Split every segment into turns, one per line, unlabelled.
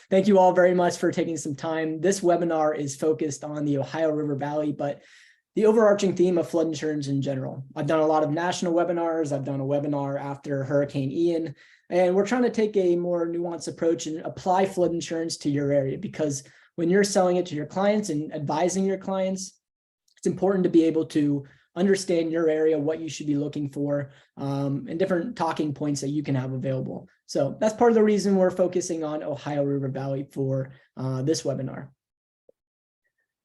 thank you all very much for taking some time. This webinar is focused on the Ohio River Valley, but the overarching theme of flood insurance in general. I've done a lot of national webinars. I've done a webinar after Hurricane Ian, and we're trying to take a more nuanced approach and apply flood insurance to your area, because when you're selling it to your clients and advising your clients, it's important to be able to understand your area, what you should be looking for, and different talking points that you can have available. So that's part of the reason we're focusing on Ohio River Valley for this webinar.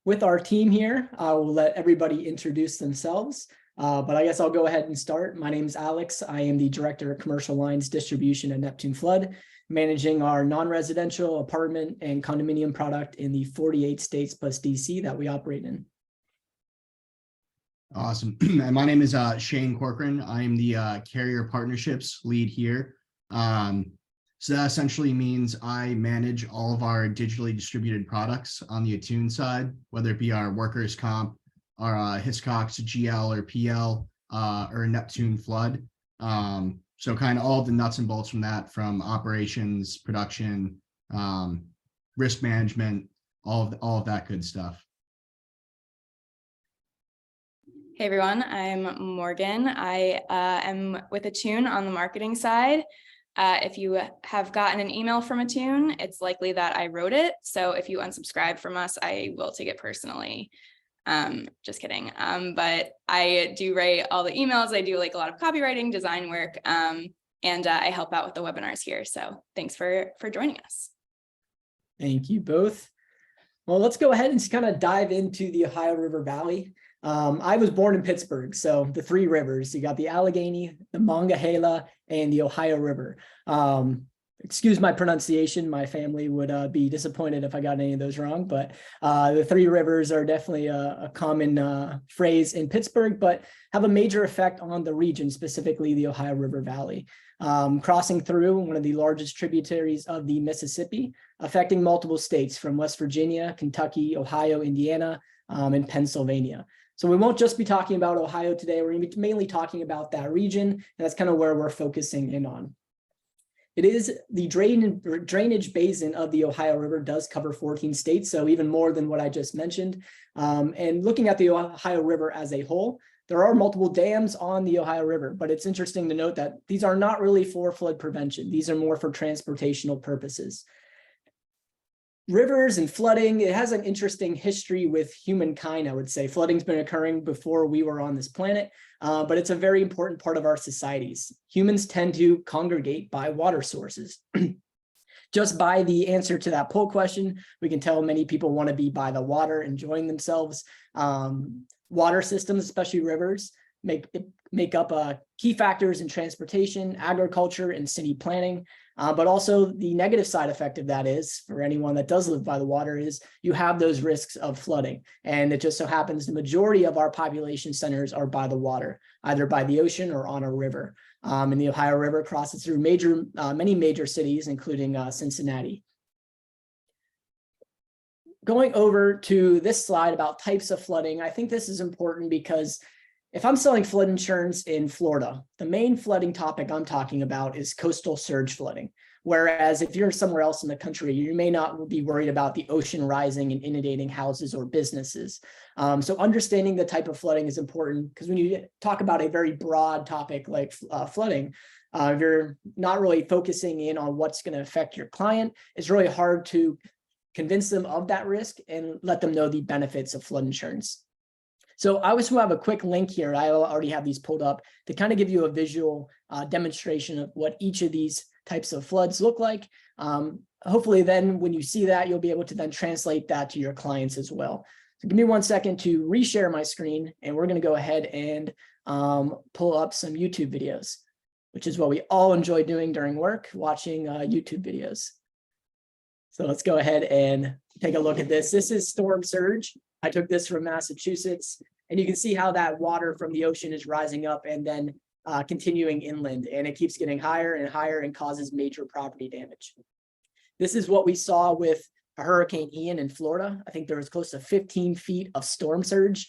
With our team here, I will let everybody introduce themselves, but I guess I'll go ahead and start. My name is Alex. I am the Director of Commercial Lines Distribution at Neptune Flood, managing our non-residential apartment and condominium product in the 48 states plus DC that we operate in.
Awesome. And my name is Shane Corcoran. I am the carrier partnerships lead here. So that essentially means I manage all of our digitally distributed products on the Attune side, whether it be our workers' comp, our Hiscox, GL, or PL, or Neptune Flood. So kind of all the nuts and bolts from that, from operations, production, risk management, all of that good stuff.
Hey everyone, I'm Morgan. I am with Attune on the marketing side. If you have gotten an email from Attune, it's likely that I wrote it. So if you unsubscribe from us, I will take it personally. Just kidding. But I do write all the emails. I do like a lot of copywriting, design work, and I help out with the webinars here. So thanks for joining us. Thank you both.
Well, let's go ahead and kind of dive into the Ohio River Valley. I was born in Pittsburgh, so the three rivers. You got the Allegheny, the Monongahela, and the Ohio River. Excuse my pronunciation. My family would be disappointed if I got any of those wrong, but the three rivers are definitely a common phrase in Pittsburgh, but have a major effect on the region, specifically the Ohio River Valley. Crossing through one of the largest tributaries of the Mississippi, affecting multiple states from West Virginia, Kentucky, Ohio, Indiana, and Pennsylvania. So we won't just be talking about Ohio today. We're going to be mainly talking about that region, and that's kind of where we're focusing in on. It is the drainage basin of the Ohio River does cover 14 states, so even more than what I just mentioned. And looking at the Ohio River as a whole, there are multiple dams on the Ohio River, but it's interesting to note that these are not really for flood prevention. These are more for transportational purposes. Rivers and flooding, it has an interesting history with humankind, I would say. Flooding's been occurring before we were on this planet, but it's a very important part of our societies. Humans tend to congregate by water sources. Just by the answer to that poll question, we can tell many people want to be by the water, enjoying themselves. Water systems, especially rivers, make up key factors in transportation, agriculture, and city planning. But also the negative side effect of that is, for anyone that does live by the water, is you have those risks of flooding. And it just so happens the majority of our population centers are by the water, either by the ocean or on a river. And the Ohio River crosses through many major cities, including Cincinnati. Going over to this slide about types of flooding, I think this is important because if I'm selling flood insurance in Florida, the main flooding topic I'm talking about is coastal surge flooding. Whereas if you're somewhere else in the country, you may not be worried about the ocean rising and inundating houses or businesses. So understanding the type of flooding is important, because when you talk about a very broad topic like flooding, if you're not really focusing in on what's going to affect your client, it's really hard to convince them of that risk and let them know the benefits of flood insurance. So I also have a quick link here. I already have these pulled up to kind of give you a visual demonstration of what each of these types of floods look like. Hopefully then when you see that, you'll be able to then translate that to your clients as well. So give me 1 second to reshare my screen, and we're going to go ahead and pull up some YouTube videos, which is what we all enjoy doing during work, watching YouTube videos. So let's go ahead and take a look at this. This is storm surge. I took this from Massachusetts, and you can see how that water from the ocean is rising up and then continuing inland, and it keeps getting higher and higher and causes major property damage. This is what we saw with Hurricane Ian in Florida. I think there was close to 15 feet of storm surge.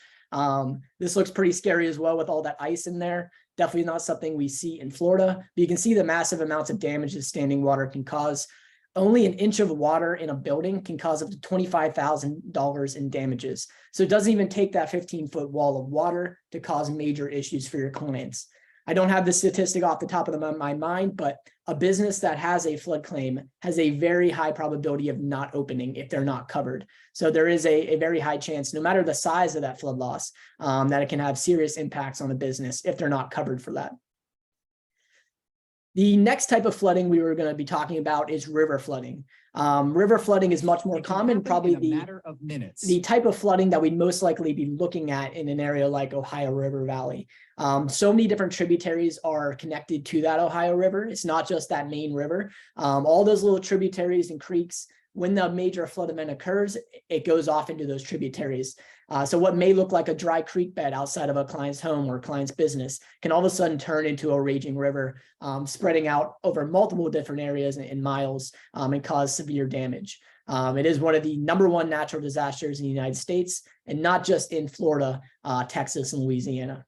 This looks pretty scary as well with all that ice in there. Definitely not something we see in Florida, but you can see the massive amounts of damage that standing water can cause. Only an inch of water in a building can cause up to $25,000 in damages. So it doesn't even take that 15-foot wall of water to cause major issues for your clients. I don't have the statistic off the top of my mind, but a business that has a flood claim has a very high probability of not opening if they're not covered. So there is a very high chance, no matter the size of that flood loss, that it can have serious impacts on the business if they're not covered for that. The next type of flooding we were going to be talking about is river flooding. River flooding is much more common, probably the matter of minutes. The type of flooding that we'd most likely be looking at in an area like Ohio River Valley. So many different tributaries are connected to that Ohio River. It's not just that main river. All those little tributaries and creeks, when the major flood event occurs, it goes off into those tributaries. So what may look like a dry creek bed outside of a client's home or client's business can all of a sudden turn into a raging river, spreading out over multiple different areas in miles, and cause severe damage. It is one of the #1 natural disasters in the United States, and not just in Florida, Texas, and Louisiana.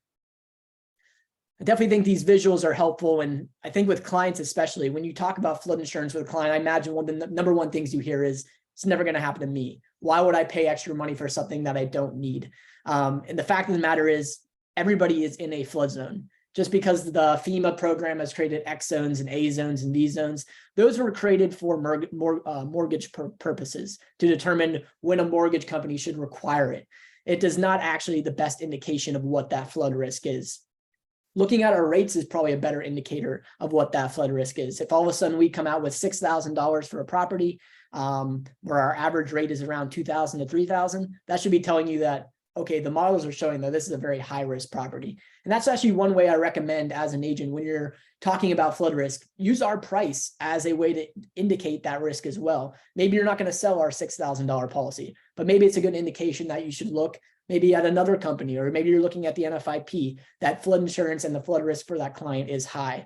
I definitely think these visuals are helpful. And I think with clients, especially when you talk about flood insurance with a client, I imagine one of the #1 things you hear is, it's never going to happen to me. Why would I pay extra money for something that I don't need? And the fact of the matter is, everybody is in a flood zone. Just because the FEMA program has created X zones and A zones and V zones, those were created for mortgage purposes to determine when a mortgage company should require it. It does not actually the best indication of what that flood risk is. Looking at our rates is probably a better indicator of what that flood risk is. If all of a sudden we come out with $6,000 for a property, where our average rate is around $2,000 to $3,000, that should be telling you that, okay, the models are showing that this is a very high risk property. And that's actually one way I recommend as an agent, when you're talking about flood risk, use our price as a way to indicate that risk as well. Maybe you're not going to sell our $6,000 policy, but maybe it's a good indication that you should look maybe at another company, or maybe you're looking at the NFIP, that flood insurance and the flood risk for that client is high.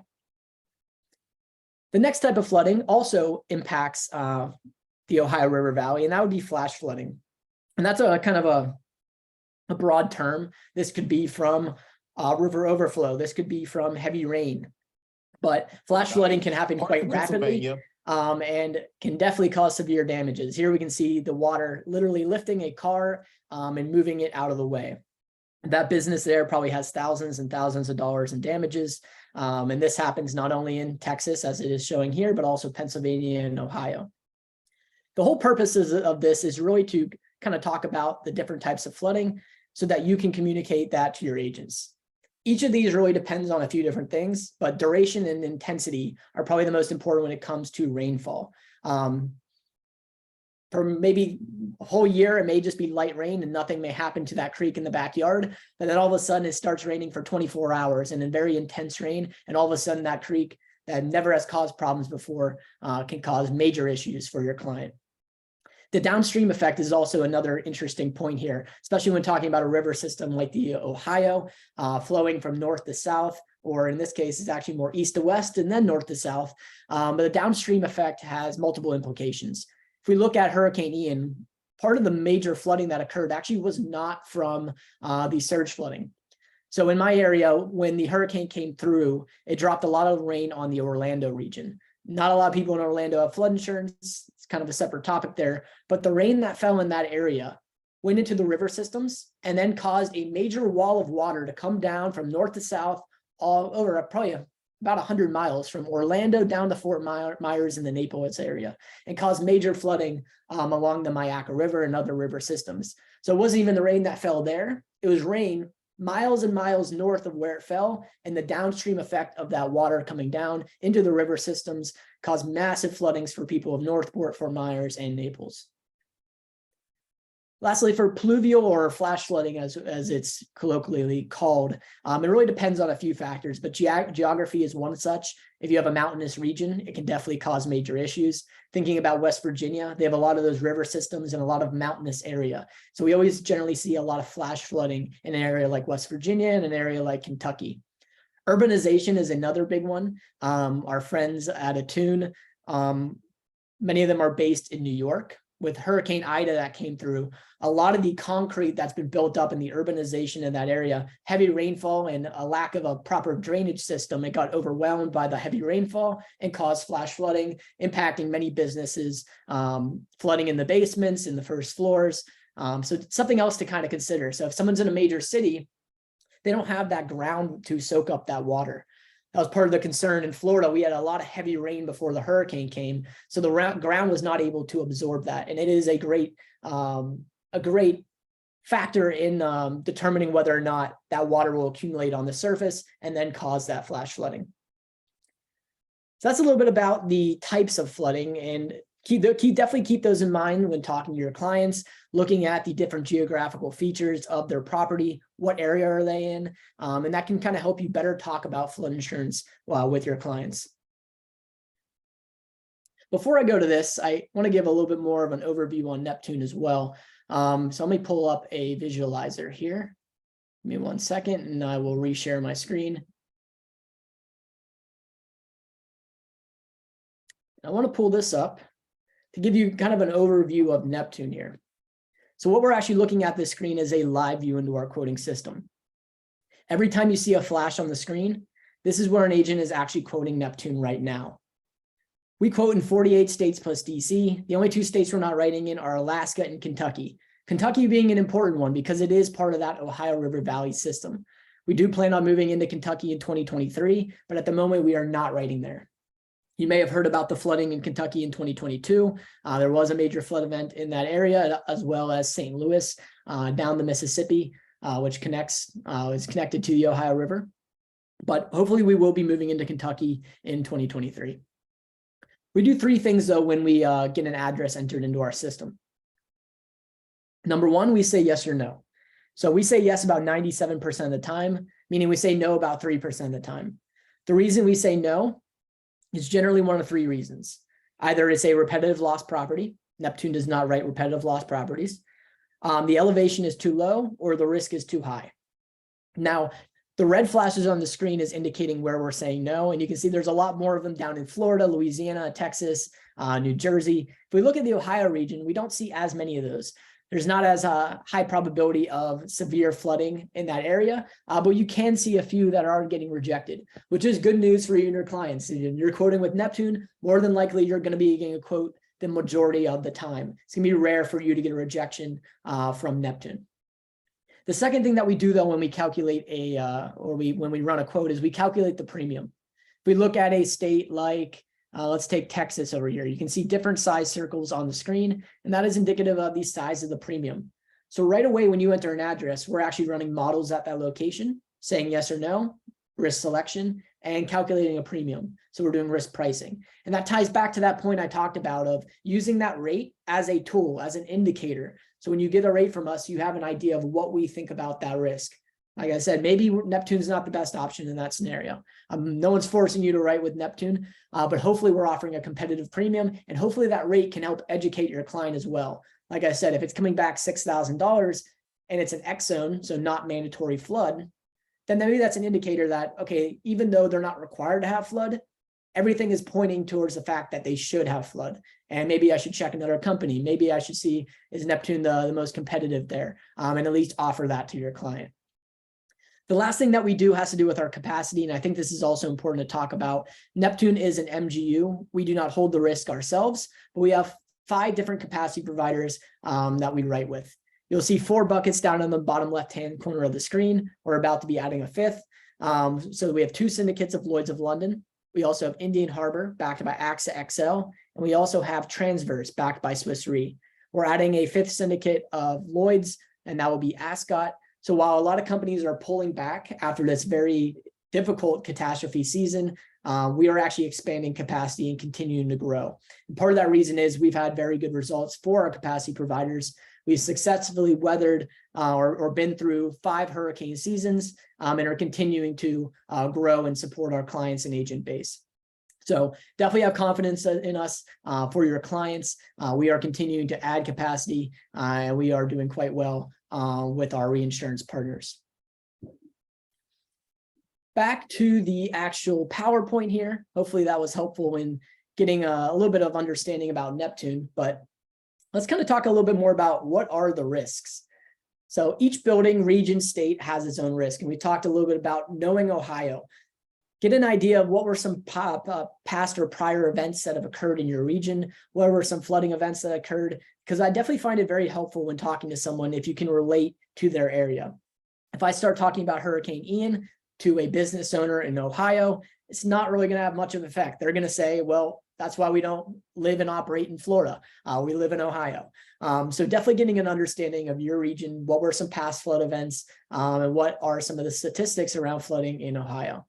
The next type of flooding also impacts the Ohio River Valley, and that would be flash flooding. And that's a kind of a broad term. This could be from river overflow. This could be from heavy rain. But flash flooding can happen quite rapidly, and can definitely cause severe damages. Here we can see the water literally lifting a car and moving it out of the way. That business there probably has thousands and thousands of dollars in damages. And this happens not only in Texas, as it is showing here, but also Pennsylvania and Ohio. The whole purpose of this is really to kind of talk about the different types of flooding so that you can communicate that to your agents. Each of these really depends on a few different things, but duration and intensity are probably the most important when it comes to rainfall. For maybe a whole year, it may just be light rain and nothing may happen to that creek in the backyard. But then all of a sudden it starts raining for 24 hours and in very intense rain. And all of a sudden that creek that never has caused problems before can cause major issues for your client. The downstream effect is also another interesting point here, especially when talking about a river system like the Ohio, flowing from north to south, or in this case, it's actually more east to west and then north to south. But the downstream effect has multiple implications. If we look at Hurricane Ian, part of the major flooding that occurred actually was not from the surge flooding. So in my area, when the hurricane came through, it dropped a lot of rain on the Orlando region. Not a lot of people in Orlando have flood insurance. It's kind of a separate topic there, but the rain that fell in that area went into the river systems and then caused a major wall of water to come down from north to south all over probably about 100 miles from Orlando down to Fort Myers in the Naples area, and caused major flooding along the Myakka River and other river systems. So it wasn't even the rain that fell there. It was rain miles and miles north of where it fell, and the downstream effect of that water coming down into the river systems caused massive floodings for people of Northport, Fort Myers, and Naples. Lastly, for pluvial or flash flooding, as it's colloquially called, it really depends on a few factors, but geography is one such. If you have a mountainous region, it can definitely cause major issues. Thinking about West Virginia, they have a lot of those river systems and a lot of mountainous area. So we always generally see a lot of flash flooding in an area like West Virginia and an area like Kentucky. Urbanization is another big one. Our friends at Attune, many of them are based in New York. with Hurricane Ida that came through, a lot of the concrete that's been built up in the urbanization in that area, heavy rainfall and a lack of a proper drainage system, it got overwhelmed by the heavy rainfall and caused flash flooding, impacting many businesses, flooding in the basements, in the first floors. So it's something else to kind of consider. So if someone's in a major city, they don't have that ground to soak up that water. That was part of the concern in Florida. We had a lot of heavy rain before the hurricane came, so the ground was not able to absorb that. And it is a great factor in determining whether or not that water will accumulate on the surface and then cause that flash flooding. So that's a little bit about the types of flooding, and definitely keep those in mind when talking to your clients, looking at the different geographical features of their property, what area are they in, and that can kind of help you better talk about flood insurance with your clients. Before I go to this, I want to give a little bit more of an overview on Neptune as well. So let me pull up a visualizer here. Give me 1 second and I will reshare my screen. I want to pull this up to give you kind of an overview of Neptune here. So what we're actually looking at this screen is a live view into our quoting system. Every time you see a flash on the screen, this is where an agent is actually quoting Neptune right now. We quote in 48 states plus DC. The only 2 states we're not writing in are Alaska and Kentucky. Kentucky being an important one because it is part of that Ohio River Valley system. We do plan on moving into Kentucky in 2023, but at the moment we are not writing there. You may have heard about the flooding in Kentucky in 2022. There was a major flood event in that area, as well as St. Louis down the Mississippi, which is connected to the Ohio River. But hopefully we will be moving into Kentucky in 2023. We do 3 things though when we get an address entered into our system. Number 1, we say yes or no. So we say yes about 97% of the time, meaning we say no about 3% of the time. The reason we say no is generally one of 3 reasons. Either it's a repetitive loss property. Neptune does not write repetitive loss properties. The elevation is too low or the risk is too high. Now, the red flashes on the screen is indicating where we're saying no. And you can see there's a lot more of them down in Florida, Louisiana, Texas, New Jersey. If we look at the Ohio region, we don't see as many of those. There's not as a high probability of severe flooding in that area, but you can see a few that are getting rejected, which is good news for you and your clients. If you're quoting with Neptune, more than likely you're going to be getting a quote the majority of the time. It's going to be rare for you to get a rejection from Neptune. The second thing that we do though when we calculate when we run a quote is we calculate the premium. If we look at a state like let's take Texas over here. You can see different size circles on the screen, and that is indicative of the size of the premium. So right away, when you enter an address, we're actually running models at that location, saying yes or no, risk selection, and calculating a premium. So we're doing risk pricing. And that ties back to that point I talked about of using that rate as a tool, as an indicator. So when you get a rate from us, you have an idea of what we think about that risk. Like I said, maybe Neptune's not the best option in that scenario. No one's forcing you to write with Neptune, but hopefully we're offering a competitive premium, and hopefully that rate can help educate your client as well. Like I said, if it's coming back $6,000 and it's an X zone, so not mandatory flood, then maybe that's an indicator that, okay, even though they're not required to have flood, everything is pointing towards the fact that they should have flood. And maybe I should check another company. Maybe I should see, is Neptune the most competitive there, and at least offer that to your client. The last thing that we do has to do with our capacity, and I think this is also important to talk about. Neptune is an MGU. We do not hold the risk ourselves, but we have 5 different capacity providers that we write with. You'll see 4 buckets down on the bottom left-hand corner of the screen. We're about to be adding a 5th. So we have 2 syndicates of Lloyd's of London. We also have Indian Harbor, backed by AXA XL, and we also have Transverse, backed by Swiss Re. We're adding a 5th syndicate of Lloyd's, and that will be Ascot. So while a lot of companies are pulling back after this very difficult catastrophe season, we are actually expanding capacity and continuing to grow. And part of that reason is we've had very good results for our capacity providers. We've successfully weathered or been through 5 hurricane seasons and are continuing to grow and support our clients and agent base. So definitely have confidence in us for your clients. We are continuing to add capacity and we are doing quite well with our reinsurance partners. Back to the actual PowerPoint here. Hopefully that was helpful in getting a little bit of understanding about Neptune. But let's kind of talk a little bit more about what are the risks. So each building, region, state has its own risk. And we talked a little bit about knowing Ohio. Get an idea of what were some past or prior events that have occurred in your region. What were some flooding events that occurred? Because I definitely find it very helpful when talking to someone if you can relate to their area. If I start talking about Hurricane Ian to a business owner in Ohio, it's not really going to have much of an effect. They're going to say, well, that's why we don't live and operate in Florida. We live in Ohio. So definitely getting an understanding of your region. What were some past flood events and what are some of the statistics around flooding in Ohio?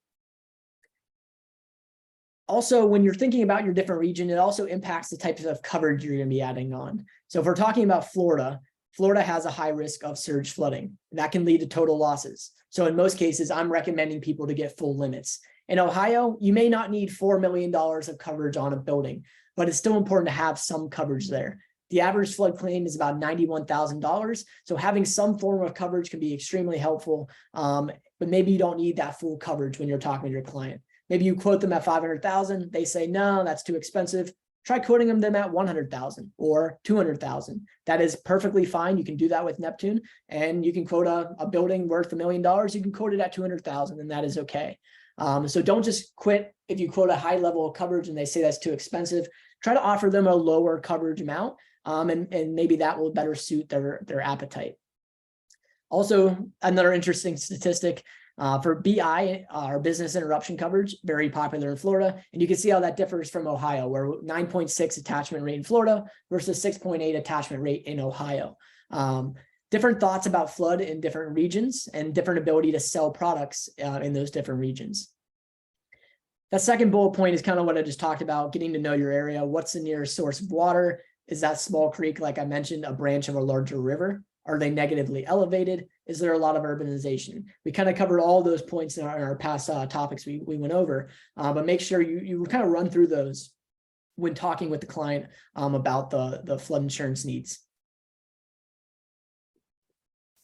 Also, when you're thinking about your different region, it also impacts the types of coverage you're going to be adding on. So if we're talking about Florida, Florida has a high risk of surge flooding. That can lead to total losses. So in most cases, I'm recommending people to get full limits. In Ohio, you may not need $4 million of coverage on a building, but it's still important to have some coverage there. The average flood claim is about $91,000. So having some form of coverage can be extremely helpful, but maybe you don't need that full coverage when you're talking to your client. Maybe you quote them at $500,000. They say, no, that's too expensive. Try quoting them at $100,000 or $200,000. That is perfectly fine. You can do that with Neptune, and you can quote a building worth $1 million. You can quote it at $200,000, and that is okay. So don't just quit if you quote a high level of coverage and they say that's too expensive. Try to offer them a lower coverage amount, and maybe that will better suit their appetite. Also, another interesting statistic for BI, our business interruption coverage, very popular in Florida. And you can see how that differs from Ohio, where 9.6 attachment rate in Florida versus 6.8 attachment rate in Ohio. Different thoughts about flood in different regions and different ability to sell products in those different regions. That second bullet point is kind of what I just talked about, getting to know your area. What's the nearest source of water? Is that small creek, like I mentioned, a branch of a larger river? Are they negatively elevated? Is there a lot of urbanization? We kind of covered all those points in our past topics we went over, but make sure you kind of run through those when talking with the client about the flood insurance needs.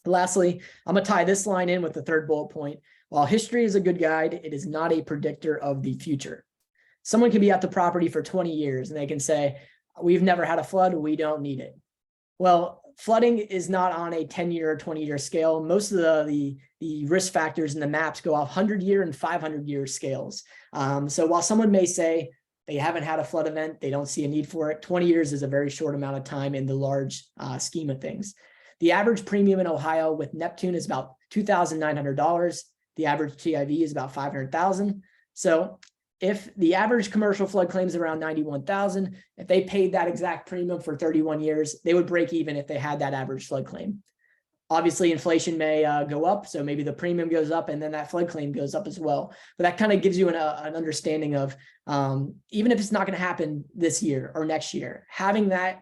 Lastly, I'm going to tie this line in with the third bullet point. While history is a good guide, it is not a predictor of the future. Someone can be at the property for 20 years and they can say, we've never had a flood, we don't need it. Well, flooding is not on a 10-year or 20-year scale. Most of the risk factors in the maps go off 100-year and 500-year scales. So while someone may say they haven't had a flood event, they don't see a need for it, 20 years is a very short amount of time in the large scheme of things. The average premium in Ohio with Neptune is about $2,900. The average TIV is about $500,000. So if the average commercial flood claim is around $91,000, if they paid that exact premium for 31 years, they would break even if they had that average flood claim. Obviously, inflation may go up, so maybe the premium goes up and then that flood claim goes up as well. But that kind of gives you an understanding of even if it's not going to happen this year or next year, having that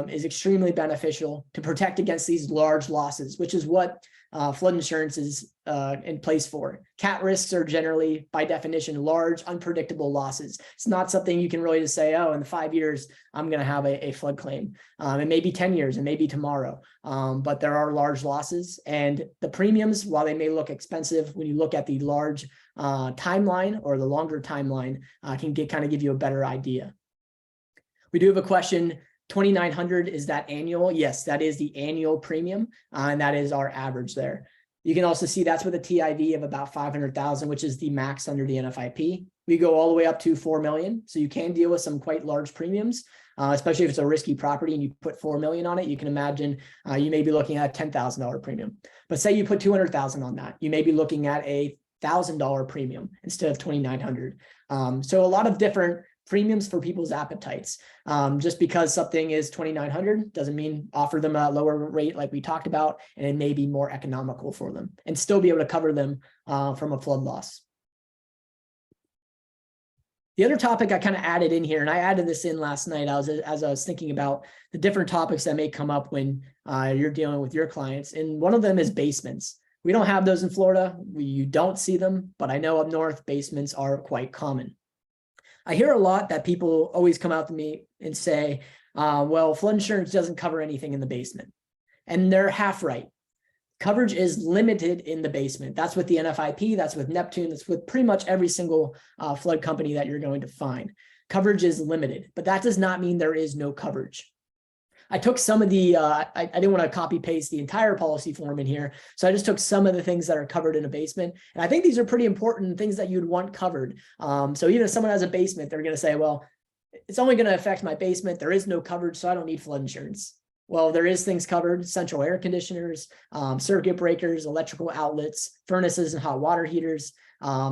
is extremely beneficial to protect against these large losses, which is what flood insurance is in place for. Cat risks are generally, by definition, large, unpredictable losses. It's not something you can really just say, oh, in 5 years, I'm going to have a flood claim. It may be 10 years, it may be tomorrow, but there are large losses. And the premiums, while they may look expensive, when you look at the large timeline or the longer timeline, can kind of give you a better idea. We do have a question. 2,900, is that annual? Yes, that is the annual premium, and that is our average there. You can also see that's with a TIV of about 500,000, which is the max under the NFIP. We go all the way up to 4 million, so you can deal with some quite large premiums, especially if it's a risky property and you put 4 million on it. You can imagine you may be looking at a $10,000 premium. But say you put 200,000 on that, you may be looking at a $1,000 premium instead of 2,900. So a lot of different premiums for people's appetites. Just because something is 2,900 doesn't mean offer them a lower rate like we talked about, and it may be more economical for them and still be able to cover them from a flood loss. The other topic I kind of added in here, and I added this in last night as I was thinking about the different topics that may come up when you're dealing with your clients, and one of them is basements. We don't have those in Florida. You don't see them, but I know up north basements are quite common. I hear a lot that people always come out to me and say, well, flood insurance doesn't cover anything in the basement. And they're half right. Coverage is limited in the basement. That's with the NFIP, that's with Neptune, that's with pretty much every single flood company that you're going to find. Coverage is limited, but that does not mean there is no coverage. I took some of the, I didn't want to copy paste the entire policy form in here. So I just took some of the things that are covered in a basement. And I think these are pretty important things that you'd want covered. So even if someone has a basement, they're going to say, well, it's only going to affect my basement. There is no coverage, so I don't need flood insurance. Well, there is things covered: central air conditioners, circuit breakers, electrical outlets, furnaces and hot water heaters,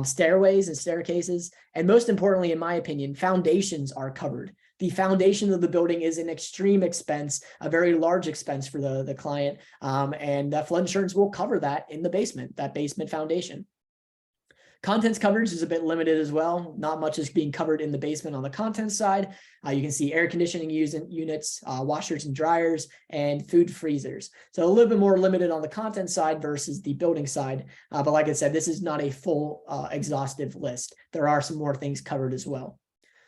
stairways and staircases. And most importantly, in my opinion, foundations are covered. The foundation of the building is an extreme expense, a very large expense for the client. And that flood insurance will cover that in the basement, that basement foundation. Contents coverage is a bit limited as well. Not much is being covered in the basement on the contents side. You can see air conditioning units, washers and dryers, and food freezers. So a little bit more limited on the content side versus the building side. But like I said, this is not a full exhaustive list. There are some more things covered as well.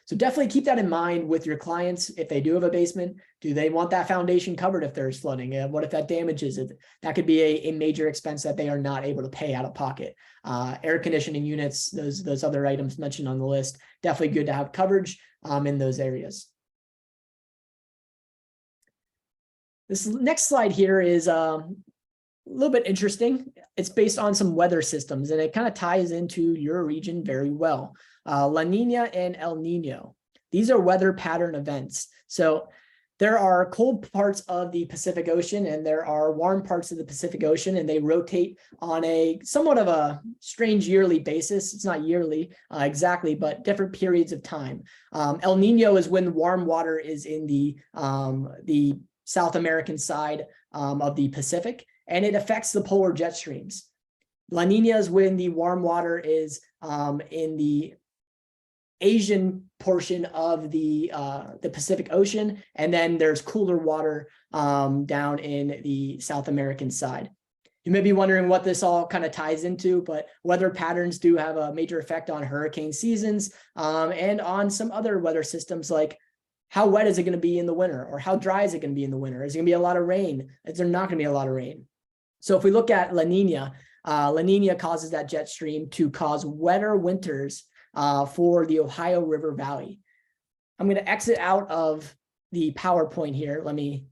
So definitely keep that in mind with your clients. If they do have a basement, do they want that foundation covered if there's flooding? What if that damages it? That could be a major expense that they are not able to pay out of pocket. Air conditioning units, those other items mentioned on the list, definitely good to have coverage in those areas. This next slide here is a little bit interesting. It's based on some weather systems, and it kind of ties into your region very well. La Nina and El Nino. These are weather pattern events. So there are cold parts of the Pacific Ocean and there are warm parts of the Pacific Ocean, and they rotate on a somewhat of a strange yearly basis. It's not yearly exactly, but different periods of time. El Nino is when warm water is in the South American side of the Pacific, and it affects the polar jet streams. La Nina is when the warm water is in the Asian portion of the Pacific Ocean, and then there's cooler water down in the South American side. You may be wondering what this all kind of ties into, but weather patterns do have a major effect on hurricane seasons and on some other weather systems, like how wet is it going to be in the winter, or how dry is it going to be in the winter? Is it going to be a lot of rain? Is there not going to be a lot of rain? So if we look at La Nina causes that jet stream to cause wetter winters for the Ohio River Valley. I'm going to exit out of the PowerPoint here. Let me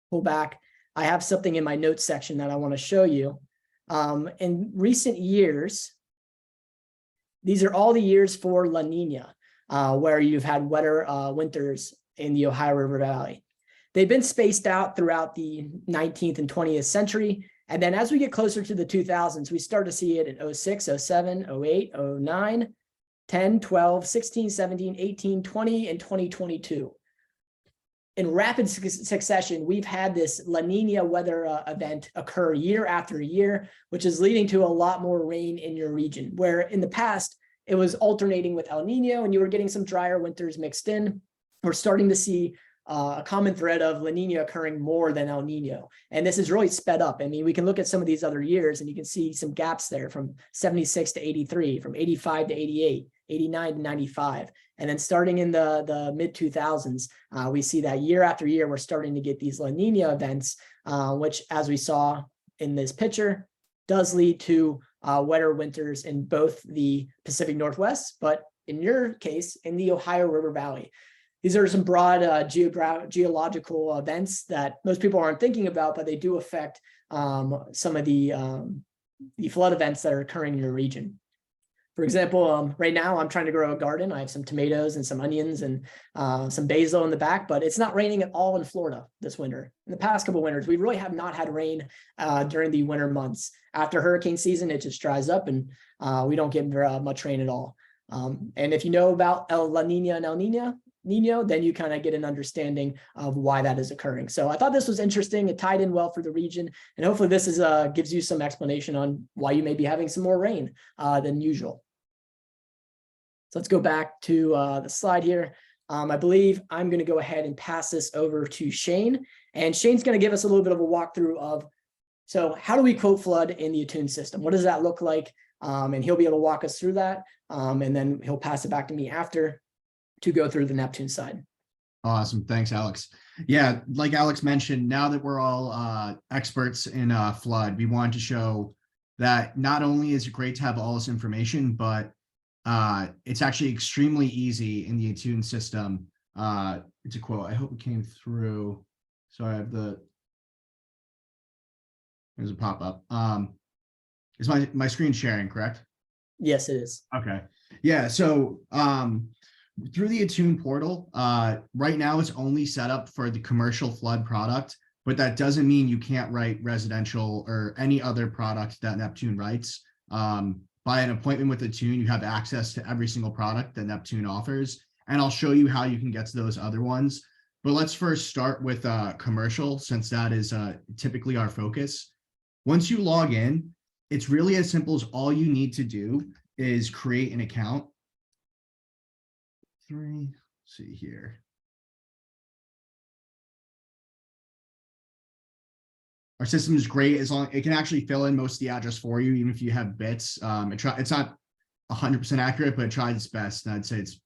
pull back. I have something in my notes section that I want to show you. In recent years, these are all the years for La Nina, where you've had wetter winters in the Ohio River Valley. They've been spaced out throughout the 19th and 20th century. And then as we get closer to the 2000s, we start to see it in 06, 07, 08, 09, 10, 12, 16, 17, 18, 20, and 2022. In rapid succession, we've had this La Nina weather event occur year after year, which is leading to a lot more rain in your region, where in the past, it was alternating with El Nino and you were getting some drier winters mixed in. We're starting to see a common thread of La Nina occurring more than El Nino. And this is really sped up. I mean, we can look at some of these other years and you can see some gaps there from 76 to 83, from 85 to 88, 89 to 95. And then starting in the mid 2000s, we see that year after year, we're starting to get these La Nina events, which, as we saw in this picture, does lead to wetter winters in both the Pacific Northwest, but in your case, in the Ohio River Valley. These are some broad geological events that most people aren't thinking about, but they do affect some of the flood events that are occurring in your region. For example, right now I'm trying to grow a garden. I have some tomatoes and some onions and some basil in the back, but it's not raining at all in Florida this winter. In the past couple of winters, we really have not had rain during the winter months. After hurricane season, it just dries up and we don't get much rain at all. And if you know about La Nina and El Nino, then you kind of get an understanding of why that is occurring. So I thought this was interesting. It tied in well for the region, and hopefully this is gives you some explanation on why you may be having some more rain than usual. So let's go back to the slide here. I believe I'm going to go ahead and pass this over to Shane, and Shane's going to give us a little bit of a walkthrough of, so how do we quote flood in the Attune system? What does that look like? And he'll be able to walk us through that, and then he'll pass it back to me after to go through the Neptune side.
Awesome. Thanks, Alex. Yeah, like Alex mentioned, now that we're all experts in flood, we wanted to show that not only is it great to have all this information, but it's actually extremely easy in the Attune system. It's a quote. I hope it came through. Sorry, I have there's a pop-up. Is my screen sharing, correct?
Yes, it is.
Okay. Yeah. So through the Attune portal, right now it's only set up for the commercial flood product, but that doesn't mean you can't write residential or any other product that Neptune writes. By an appointment with Attune, you have access to every single product that Neptune offers, and I'll show you how you can get to those other ones. But let's first start with commercial, since that is typically our focus. Once you log in, it's really as simple as all you need to do is create an account. Let's see here. Our system is great as long it can actually fill in most of the address for you, even if you have bits. It's not 100% accurate, but it tries its best. And I'd say it's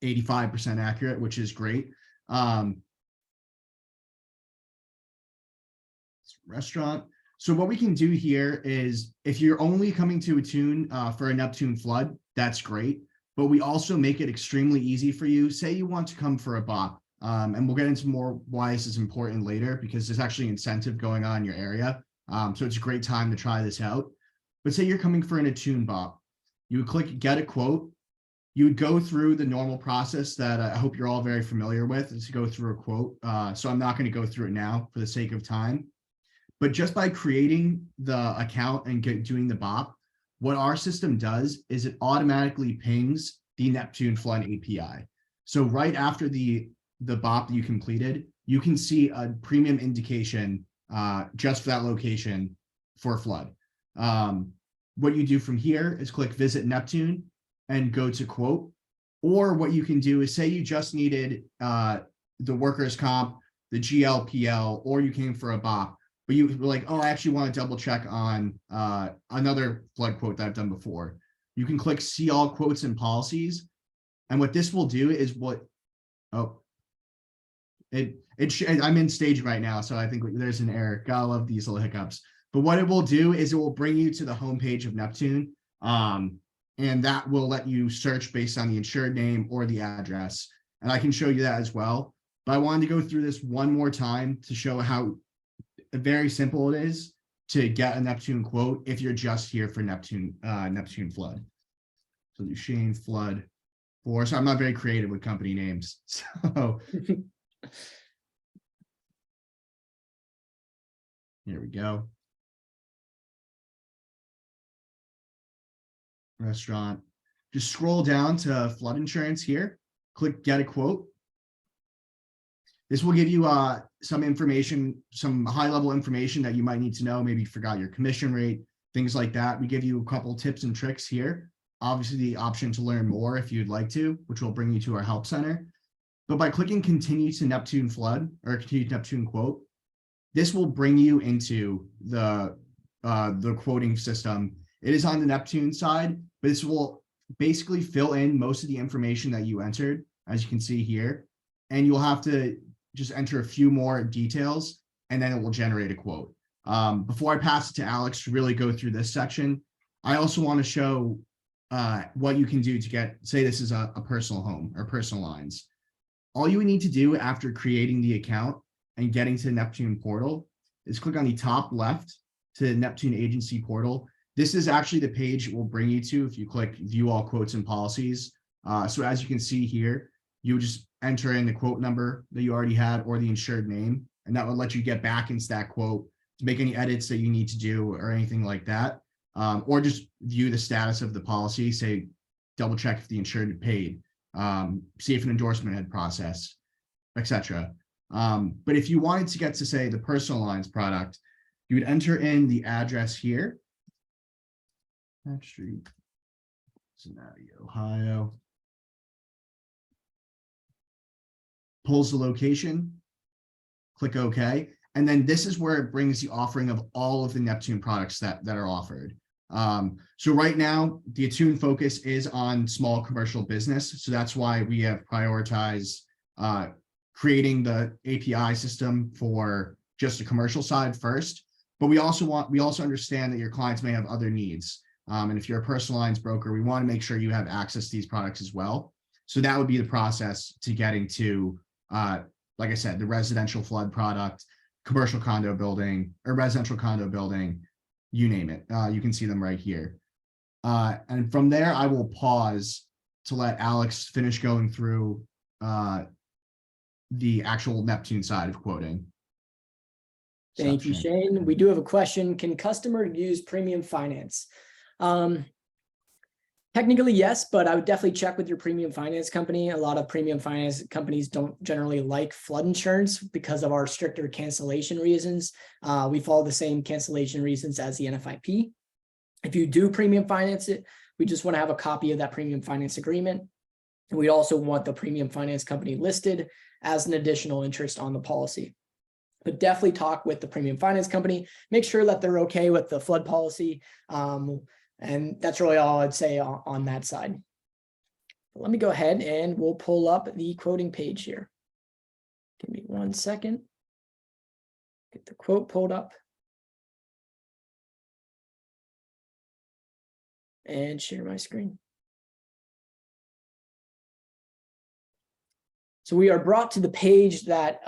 85% accurate, which is great. Restaurant. So what we can do here is, if you're only coming to Attune for a Neptune flood, that's great. But we also make it extremely easy for you. Say you want to come for a BOP, and we'll get into more why this is important later, because there's actually incentive going on in your area. So it's a great time to try this out. But say you're coming for an Attune BOP, you would click get a quote. You would go through the normal process that I hope you're all very familiar with, is to go through a quote. So I'm not going to go through it now for the sake of time. But just by creating the account and doing the BOP, what our system does is it automatically pings the Neptune Flood API. So right after the BOP that you completed, you can see a premium indication just for that location for flood. What you do from here is click Visit Neptune and go to quote. Or what you can do is, say you just needed the workers' comp, the GLPL, or you came for a BOP, but you were like, oh, I actually want to double check on another flood quote that I've done before. You can click See All Quotes and Policies. And what this will do is I'm in staging right now, so I think there's an error. Gotta love these little hiccups. But what it will do is it will bring you to the homepage of Neptune. And that will let you search based on the insured name or the address. And I can show you that as well. But I wanted to go through this one more time to show how very simple it is to get a Neptune quote if you're just here for Neptune flood. So Duchesne flood 4. So I'm not very creative with company names. So here we go. Restaurant. Just scroll down to flood insurance here. Click get a quote. This will give you some information, some high-level information that you might need to know. Maybe you forgot your commission rate, things like that. We give you a couple tips and tricks here. Obviously, the option to learn more if you'd like to, which will bring you to our help center. But by clicking Continue to Neptune Flood or Continue to Neptune Quote, this will bring you into the quoting system. It is on the Neptune side, but this will basically fill in most of the information that you entered, as you can see here. And you'll have to just enter a few more details, and then it will generate a quote. Before I pass it to Alex to really go through this section, I also want to show what you can do to get, say this is a personal home or personal lines. All you need to do after creating the account and getting to the Neptune portal is click on the top left to the Neptune agency portal. This is actually the page it will bring you to if you click View All Quotes and Policies. So as you can see here, you would just enter in the quote number that you already had or the insured name, and that would let you get back into that quote to make any edits that you need to do or anything like that. Or just view the status of the policy, say, double check if the insured had paid, see if an endorsement had processed, etc. But if you wanted to get to, say, the personal lines product, you would enter in the address here. Street, Cincinnati, Ohio. Pulls the location, click OK. And then this is where it brings the offering of all of the Neptune products that are offered. So right now, the Attune focus is on small commercial business. So that's why we have prioritized creating the API system for just the commercial side first. But we also understand that your clients may have other needs. And if you're a personal lines broker, we want to make sure you have access to these products as well. So that would be the process to getting to like I said, the residential flood product, commercial condo building, or residential condo building, you name it. You can see them right here. And from there, I will pause to let Alex finish going through the actual Neptune side of quoting.
Thank you, Shane. We do have a question. Can customer use premium finance? Technically, yes, but I would definitely check with your premium finance company. A lot of premium finance companies don't generally like flood insurance because of our stricter cancellation reasons. We follow the same cancellation reasons as the NFIP. If you do premium finance it, we just want to have a copy of that premium finance agreement. And we also want the premium finance company listed as an additional interest on the policy. But definitely talk with the premium finance company, make sure that they're okay with the flood policy. And that's really all I'd say on that side. Let me go ahead and we'll pull up the quoting page here. Give me 1 second. Get the quote pulled up. And share my screen. So we are brought to the page that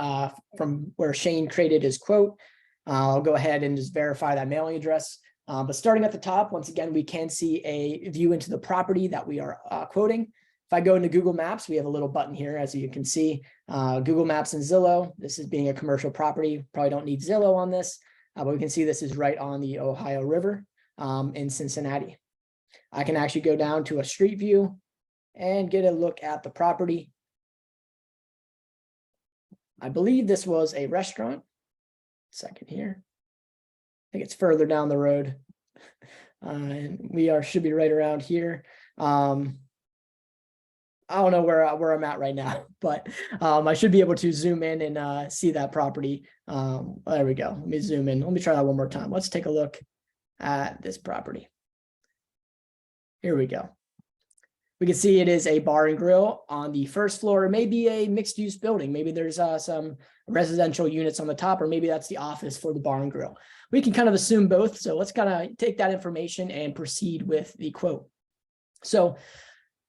from where Shane created his quote. I'll go ahead and just verify that mailing address. But starting at the top, once again, we can see a view into the property that we are quoting. If I go into Google Maps, we have a little button here, as you can see, Google Maps and Zillow. This is being a commercial property. Probably don't need Zillow on this, but we can see this is right on the Ohio River in Cincinnati. I can actually go down to a street view and get a look at the property. I believe this was a restaurant. Second here. I think it's further down the road. And we should be right around here. I don't know where I'm at right now, but I should be able to zoom in and see that property. There we go. Let me zoom in. Let me try that one more time. Let's take a look at this property. Here we go. We can see it is a bar and grill on the first floor. It may be a mixed use building. Maybe there's some residential units on the top, or maybe that's the office for the bar and grill. We can kind of assume both. So let's kind of take that information and proceed with the quote. So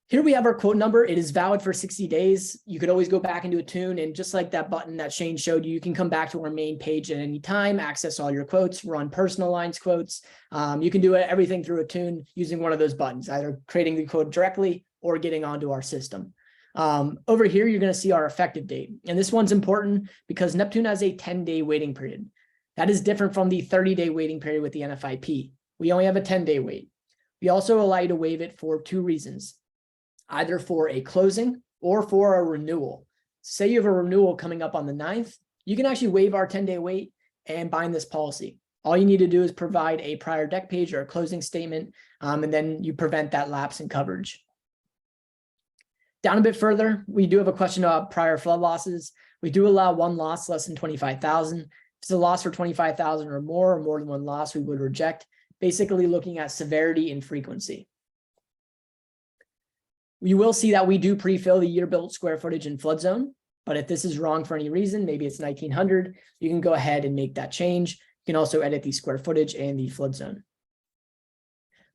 here we have our quote number. It is valid for 60 days. You could always go back into Attune, and just like that button that Shane showed you, you can come back to our main page at any time, access all your quotes, run personal lines quotes. You can do everything through Attune using one of those buttons, either creating the quote directly or getting onto our system. Over here, you're going to see our effective date. And this one's important because Neptune has a 10-day waiting period. That is different from the 30-day waiting period with the NFIP. We only have a 10-day wait. We also allow you to waive it for 2 reasons. Either for a closing or for a renewal. Say you have a renewal coming up on the 9th, you can actually waive our 10-day wait and bind this policy. All you need to do is provide a prior deck page or a closing statement, and then you prevent that lapse in coverage. Down a bit further, we do have a question about prior flood losses. We do allow 1 loss less than 25,000. If it's a loss for 25,000 or more than 1 loss, we would reject, basically looking at severity and frequency. You will see that we do pre-fill the year built square footage and flood zone, but if this is wrong for any reason, maybe it's 1900, you can go ahead and make that change. You can also edit the square footage and the flood zone.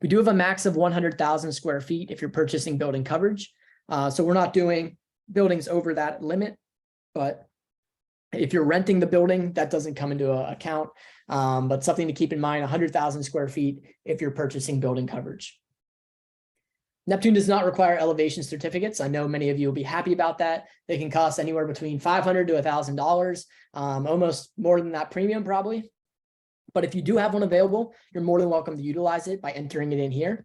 We do have a max of 100,000 square feet if you're purchasing building coverage. So we're not doing buildings over that limit, but if you're renting the building, that doesn't come into account. But something to keep in mind, 100,000 square feet if you're purchasing building coverage. Neptune does not require elevation certificates. I know many of you will be happy about that. They can cost anywhere between $500 to $1,000, almost more than that premium probably. But if you do have one available, you're more than welcome to utilize it by entering it in here.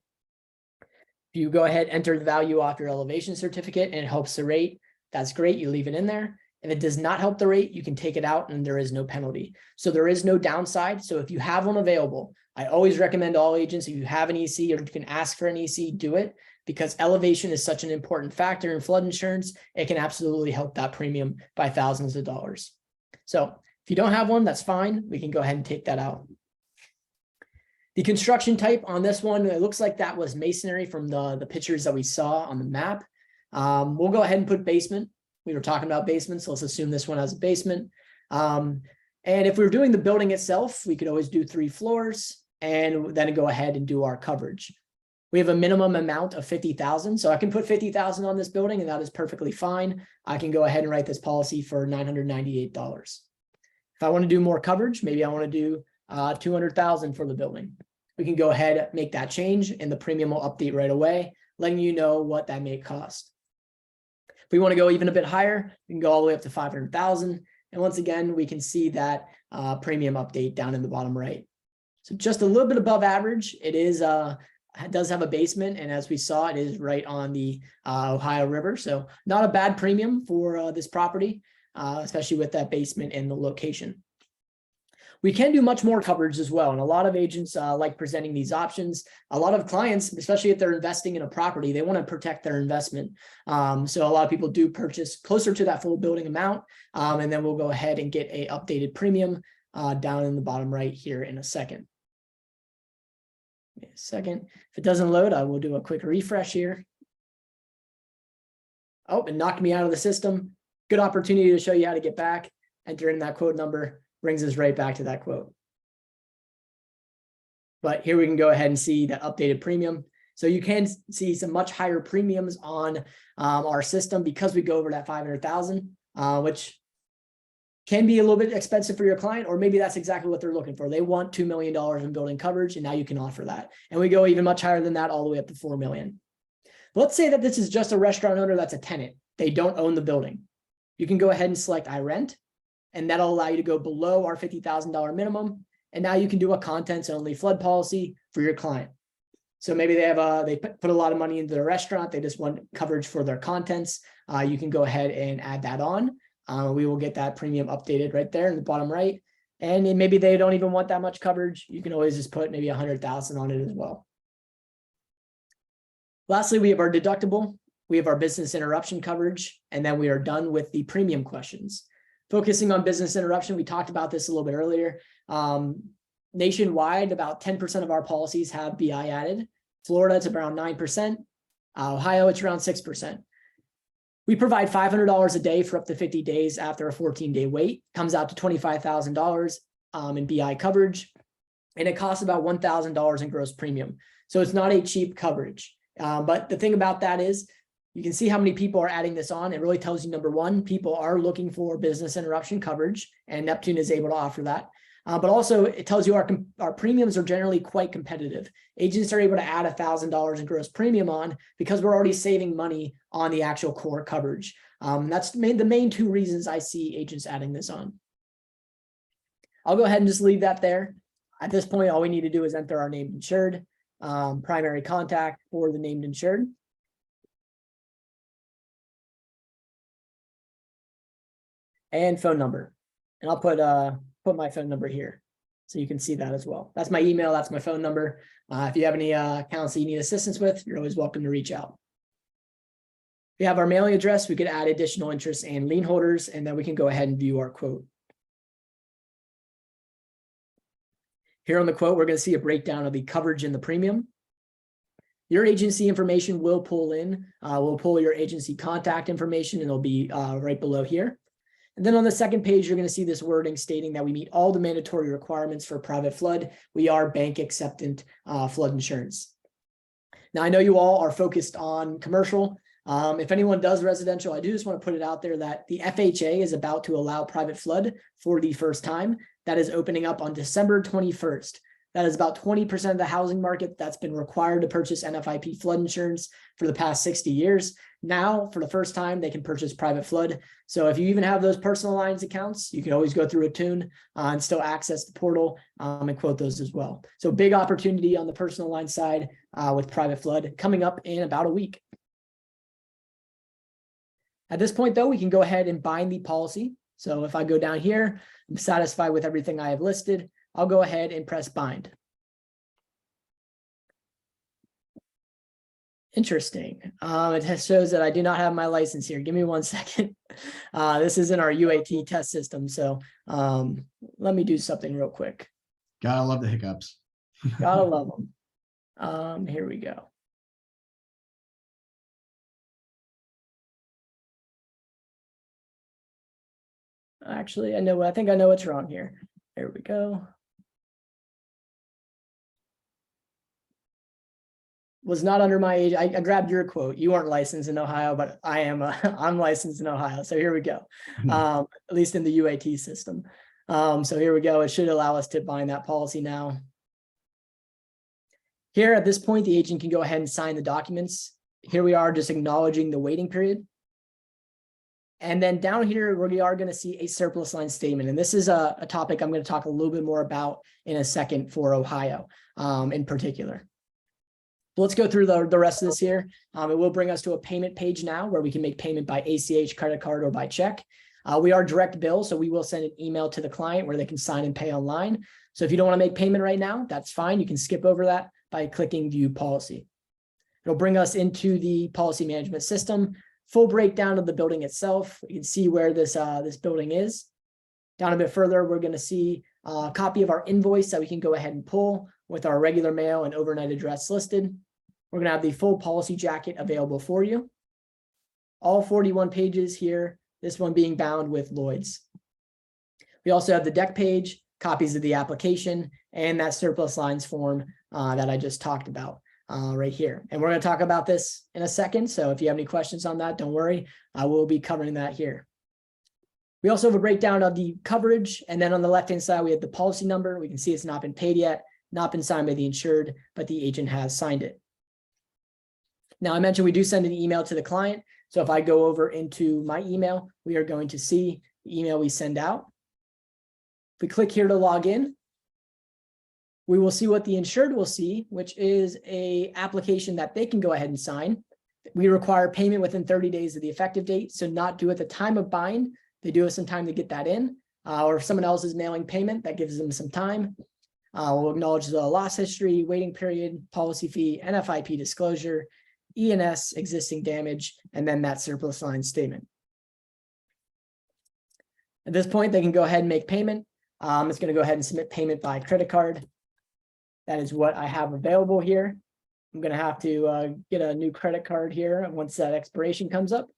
If you go ahead, enter the value off your elevation certificate and it helps the rate, that's great. You leave it in there. If it does not help the rate, you can take it out and there is no penalty. So there is no downside. So if you have one available, I always recommend all agents, if you have an EC or you can ask for an EC, do it, because elevation is such an important factor in flood insurance. It can absolutely help that premium by thousands of dollars. So if you don't have one, that's fine. We can go ahead and take that out. The construction type on this one, it looks like that was masonry from the pictures that we saw on the map. We'll go ahead and put basement. We were talking about basements, so let's assume this one has a basement. And if we were doing the building itself, we could always do 3 floors and then go ahead and do our coverage. We have a minimum amount of 50,000. So I can put 50,000 on this building and that is perfectly fine. I can go ahead and write this policy for $998. If I want to do more coverage, maybe I want to do 200,000 for the building. We can go ahead, make that change, and the premium will update right away, letting you know what that may cost. If we want to go even a bit higher, we can go all the way up to 500,000. And once again, we can see that premium update down in the bottom right. So just a little bit above average. It is it does have a basement, and as we saw, it is right on the Ohio River. So not a bad premium for this property, especially with that basement and the location. We can do much more coverage as well. And a lot of agents like presenting these options. A lot of clients, especially if they're investing in a property, they want to protect their investment. So a lot of people do purchase closer to that full building amount. And then we'll go ahead and get a updated premium down in the bottom right here in a second. If it doesn't load, I will do a quick refresh here. Oh, it knocked me out of the system. Good opportunity to show you how to get back. Enter in that quote number. Brings us right back to that quote. But here we can go ahead and see that updated premium. So you can see some much higher premiums on our system because we go over that 500,000, which can be a little bit expensive for your client, or maybe that's exactly what they're looking for. They want $2 million in building coverage, and now you can offer that. And we go even much higher than that, all the way up to 4 million. Let's say that this is just a restaurant owner that's a tenant. They don't own the building. You can go ahead and select I rent, and that'll allow you to go below our $50,000 minimum. And now you can do a contents only flood policy for your client. So maybe they have they put a lot of money into the restaurant. They just want coverage for their contents. You can go ahead and add that on. We will get that premium updated right there in the bottom right. And then maybe they don't even want that much coverage. You can always just put maybe 100,000 on it as well. Lastly, we have our deductible. We have our business interruption coverage, and then we are done with the premium questions. Focusing on business interruption, we talked about this a little bit earlier. Nationwide, about 10% of our policies have BI added. Florida, it's around 9%. Ohio, it's around 6%. We provide $500 a day for up to 50 days after a 14-day wait. Comes out to $25,000 in BI coverage, and it costs about $1,000 in gross premium. So it's not a cheap coverage. But the thing about that is, you can see how many people are adding this on. It really tells you, number one, people are looking for business interruption coverage, and Neptune is able to offer that. But also it tells you our premiums are generally quite competitive. Agents are able to add $1,000 in gross premium on because we're already saving money on the actual core coverage. That's the main two reasons I see agents adding this on. I'll go ahead and just leave that there. At this point, all we need to do is enter our named insured, primary contact for the named insured. And phone number. And I'll put my phone number here so you can see that as well. That's my email, that's my phone number. If you have any accounts that you need assistance with, you're always welcome to reach out. We have our mailing address. We could add additional interest and lien holders, and then we can go ahead and view our quote. Here on the quote, we're going to see a breakdown of the coverage and the premium. Your agency information will pull in. We'll pull your agency contact information, and it'll be right below here. And then on the second page, you're going to see this wording stating that we meet all the mandatory requirements for private flood. We are bank acceptant flood insurance. Now, I know you all are focused on commercial. If anyone does residential, I do just want to put it out there that the FHA is about to allow private flood for the first time. That is opening up on December 21st. That is about 20% of the housing market that's been required to purchase NFIP flood insurance for the past 60 years. Now, for the first time, they can purchase private flood. So if you even have those personal lines accounts, you can always go through Attune and still access the portal and quote those as well. So big opportunity on the personal line side with private flood coming up in about a week. At this point, though, we can go ahead and bind the policy. So if I go down here, I'm satisfied with everything I have listed. I'll go ahead and press bind. Interesting. It shows that I do not have my license here. Give me 1 second. This is in our UAT test system. So let me do something real quick.
Gotta love the hiccups.
Gotta love them. Here we go. Actually, I think I know what's wrong here. There we go. was not under my age. I grabbed your quote. You aren't licensed in Ohio, but I am. I'm licensed in Ohio. So here we go. At least in the UAT system. So here we go. It should allow us to bind that policy now. Here at this point, the agent can go ahead and sign the documents. Here we are just acknowledging the waiting period. And then down here, we are going to see a surplus line statement. And this is a topic I'm going to talk a little bit more about in a second for Ohio in particular. Let's go through the rest of this here. It will bring us to a payment page now where we can make payment by ACH, credit card, or by check. We are direct bill, so we will send an email to the client where they can sign and pay online. So if you don't want to make payment right now, that's fine. You can skip over that by clicking view policy. It'll bring us into the policy management system, full breakdown of the building itself. You can see where this building is. Down a bit further, we're going to see a copy of our invoice that we can go ahead and pull with our regular mail and overnight address listed. We're going to have the full policy jacket available for you. All 41 pages here, this one being bound with Lloyd's. We also have the deck page, copies of the application, and that surplus lines form that I just talked about right here. And we're going to talk about this in a second. So if you have any questions on that, don't worry. I will be covering that here. We also have a breakdown of the coverage. And then on the left-hand side, we have the policy number. We can see it's not been paid yet, not been signed by the insured, but the agent has signed it. Now, I mentioned we do send an email to the client. So if I go over into my email, we are going to see the email we send out. If we click here to log in, we will see what the insured will see, which is an application that they can go ahead and sign. We require payment within 30 days of the effective date, so not due at the time of bind. They do have some time to get that in, or if someone else is mailing payment, that gives them some time. We'll acknowledge the loss history, waiting period, policy fee, NFIP disclosure, E&S, existing damage, and then that surplus line statement. At this point, they can go ahead and make payment. It's going to go ahead and submit payment by credit card. That is what I have available here. I'm going to have to get a new credit card here once that expiration comes up.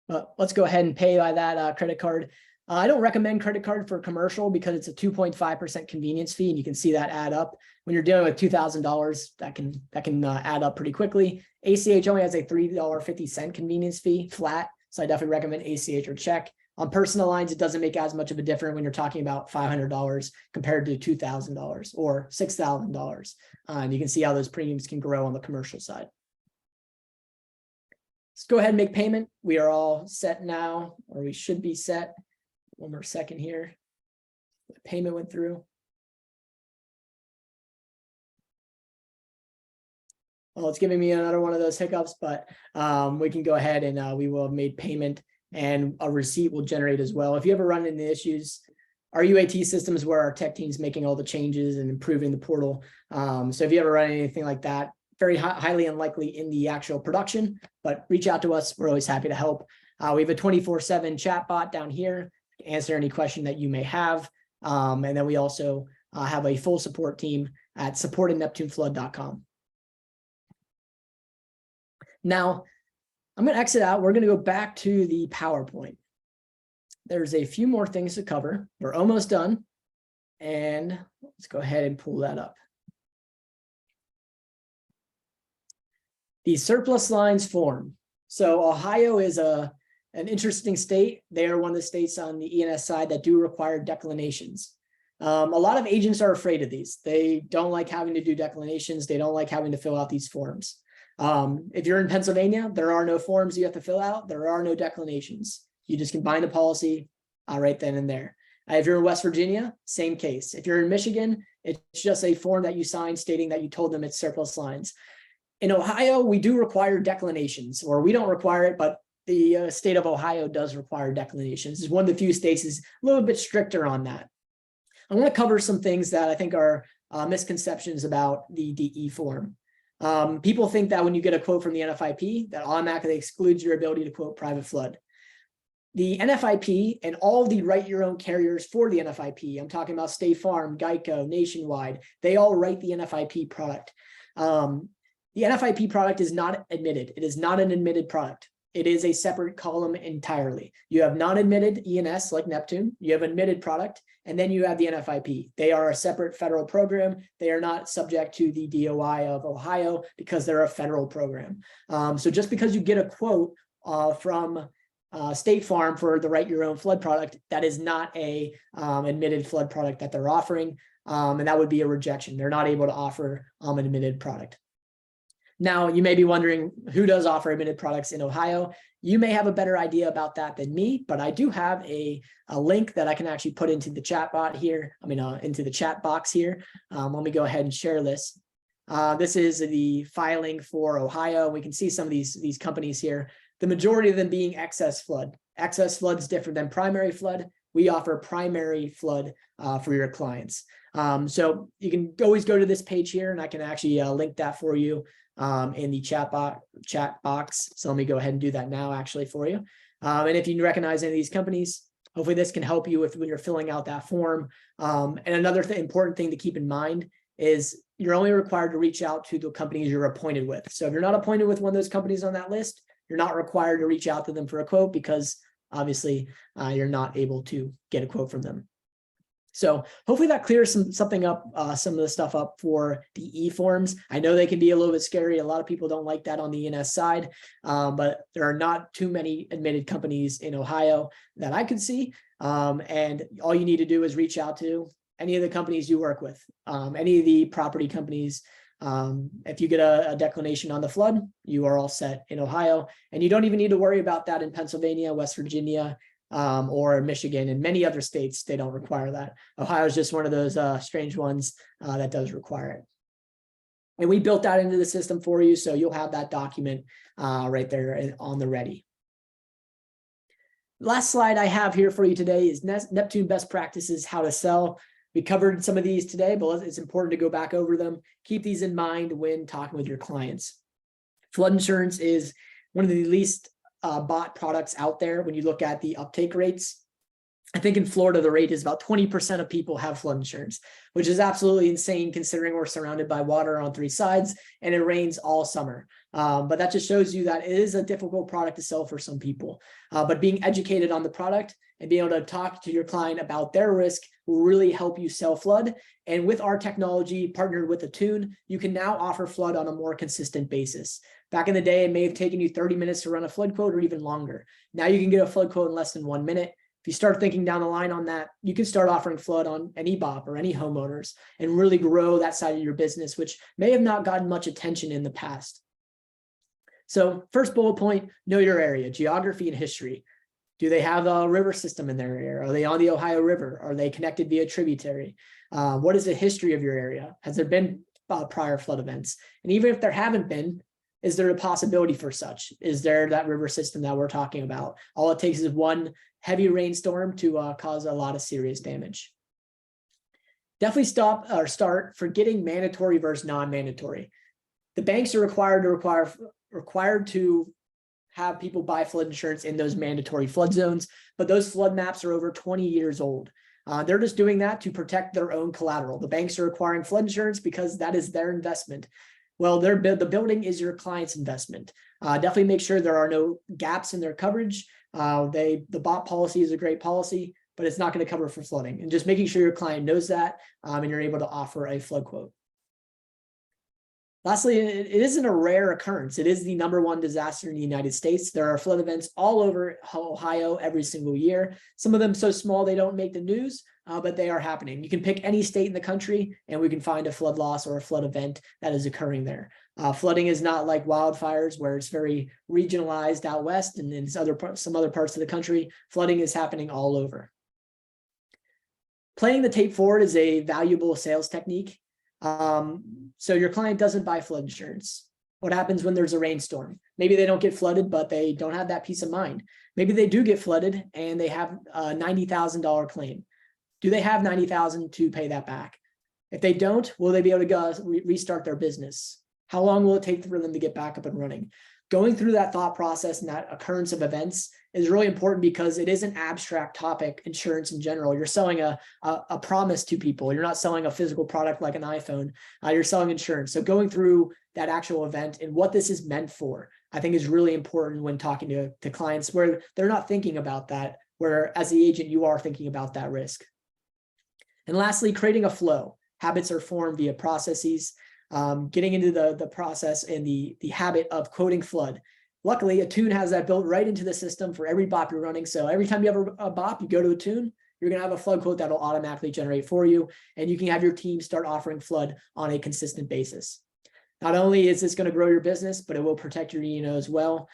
But let's go ahead and pay by that credit card. I don't recommend credit card for commercial because it's a 2.5% convenience fee, and you can see that add up. When you're dealing with $2,000, that can add up pretty quickly. ACH only has a $3.50 convenience fee flat, so I definitely recommend ACH or check. On personal lines, it doesn't make as much of a difference when you're talking about $500 compared to $2,000 or $6,000. And you can see how those premiums can grow on the commercial side. Let's go ahead and make payment. We are all set now, or we should be set. One more second here. The payment went through. Well, it's giving me another one of those hiccups, but we can go ahead and we will have made payment, and a receipt will generate as well. If you ever run into issues, our UAT system is where our tech team is making all the changes and improving the portal. So if you ever run anything like that, very highly unlikely in the actual production, but reach out to us. We're always happy to help. We have a 24/7 chat bot down here to answer any question that you may have. And then we also have a full support team at support@neptuneflood.com. Now, I'm going to exit out. We're going to go back to the PowerPoint. There's a few more things to cover. We're almost done. And let's go ahead and pull that up. The surplus lines form. So Ohio is an interesting state. They are one of the states on the E&S side that do require declinations. A lot of agents are afraid of these. They don't like having to do declinations. They don't like having to fill out these forms. If you're in Pennsylvania, there are no forms you have to fill out. There are no declinations. You just can bind the policy right then and there. If you're in West Virginia, same case. If you're in Michigan, it's just a form that you sign stating that you told them it's surplus lines. In Ohio, we do require declinations, or we don't require it, but the state of Ohio does require declinations. It's one of the few states is a little bit stricter on that. I want to cover some things that I think are misconceptions about the DE form. People think that when you get a quote from the NFIP, that automatically excludes your ability to quote private flood. The NFIP and all the write your own carriers for the NFIP, I'm talking about State Farm, Geico, Nationwide, they all write the NFIP product. The NFIP product is not admitted. It is not an admitted product. it is a separate column entirely. You have non-admitted E&S like Neptune, you have admitted product, and then you have the NFIP. They are a separate federal program. They are not subject to the DOI of Ohio because they're a federal program. So just because you get a quote from State Farm for the Write Your Own flood product, that is not a admitted flood product that they're offering, and that would be a rejection. They're not able to offer an admitted product. Now, you may be wondering who does offer admitted products in Ohio. You may have a better idea about that than me, but I do have a link that I can actually put into the chat bot here. Into the chat box here. Let me go ahead and share this. This is the filing for Ohio. We can see some of these companies here. The majority of them being excess flood. Excess flood is different than primary flood. We offer primary flood for your clients. So you can always go to this page here, and I can actually link that for you in the chat box. So let me go ahead and do that now actually for you. And if you recognize any of these companies, hopefully this can help you with when you're filling out that form. And another important thing to keep in mind is you're only required to reach out to the companies you're appointed with. So if you're not appointed with one of those companies on that list, you're not required to reach out to them for a quote because obviously you're not able to get a quote from them. So hopefully that clears something up, some of the stuff up for the e-forms. I know they can be a little bit scary. A lot of people don't like that on the E&S side, but there are not too many admitted companies in Ohio that I could see. And all you need to do is reach out to any of the companies you work with, any of the property companies. If you get a declination on the flood, you are all set in Ohio, and you don't even need to worry about that in Pennsylvania, West Virginia, or Michigan, and many other states. They don't require that. Ohio is just one of those strange ones that does require it. And we built that into the system for you, so you'll have that document right there on the ready. Last slide I have here for you today is Neptune best practices, how to sell. We covered some of these today, but it's important to go back over them. Keep these in mind when talking with your clients. Flood insurance is one of the least bought products out there when you look at the uptake rates. I think in Florida, the rate is about 20% of people have flood insurance, which is absolutely insane considering we're surrounded by water on three sides and it rains all summer. But that just shows you that it is a difficult product to sell for some people. But being educated on the product and being able to talk to your client about their risk will really help you sell flood. And with our technology partnered with Neptune, you can now offer flood on a more consistent basis. Back in the day, it may have taken you 30 minutes to run a flood quote or even longer. Now you can get a flood quote in less than 1 minute. If you start thinking down the line on that, you can start offering flood on any BOP or any homeowners and really grow that side of your business, which may have not gotten much attention in the past. So first bullet point, know your area, geography and history. Do they have a river system in their area? Are they on the Ohio River? Are they connected via tributary? What is the history of your area? Has there been prior flood events? And even if there haven't been, is there a possibility for such? Is there that river system that we're talking about? All it takes is one heavy rainstorm to cause a lot of serious damage. Definitely start forgetting mandatory versus non-mandatory. The banks are required to have people buy flood insurance in those mandatory flood zones, but those flood maps are over 20 years old. They're just doing that to protect their own collateral. The banks are requiring flood insurance because that is their investment. Well, the building is your client's investment. Definitely make sure there are no gaps in their coverage. The BOP policy is a great policy, but it's not going to cover for flooding. And just making sure your client knows that and you're able to offer a flood quote. Lastly, it isn't a rare occurrence. It is the #1 disaster in the United States. There are flood events all over Ohio every single year. Some of them so small they don't make the news, but they are happening. You can pick any state in the country and we can find a flood loss or a flood event that is occurring there. Flooding is not like wildfires where it's very regionalized out west and in some other parts of the country. Flooding is happening all over. Playing the tape forward is a valuable sales technique. So your client doesn't buy flood insurance. What happens when there's a rainstorm? Maybe they don't get flooded, but they don't have that peace of mind. Maybe they do get flooded and they have a $90,000 claim. Do they have $90,000 to pay that back? If they don't, will they be able to restart their business? How long will it take for them to get back up and running? going through that thought process and that occurrence of events is really important because it is an abstract topic, insurance in general. You're selling a promise to people. You're not selling a physical product like an iPhone. You're selling insurance. So going through that actual event and what this is meant for, I think is really important when talking to clients where they're not thinking about that, where as the agent, you are thinking about that risk. And lastly, creating a flow. Habits are formed via processes. Getting into the process and the habit of quoting flood. Luckily, Attune has that built right into the system for every BOP you're running. So every time you have a BOP, you go to Attune, you're going to have a flood quote that'll automatically generate for you. And you can have your team start offering flood on a consistent basis. Not only is this going to grow your business, but it will protect your E&O as well.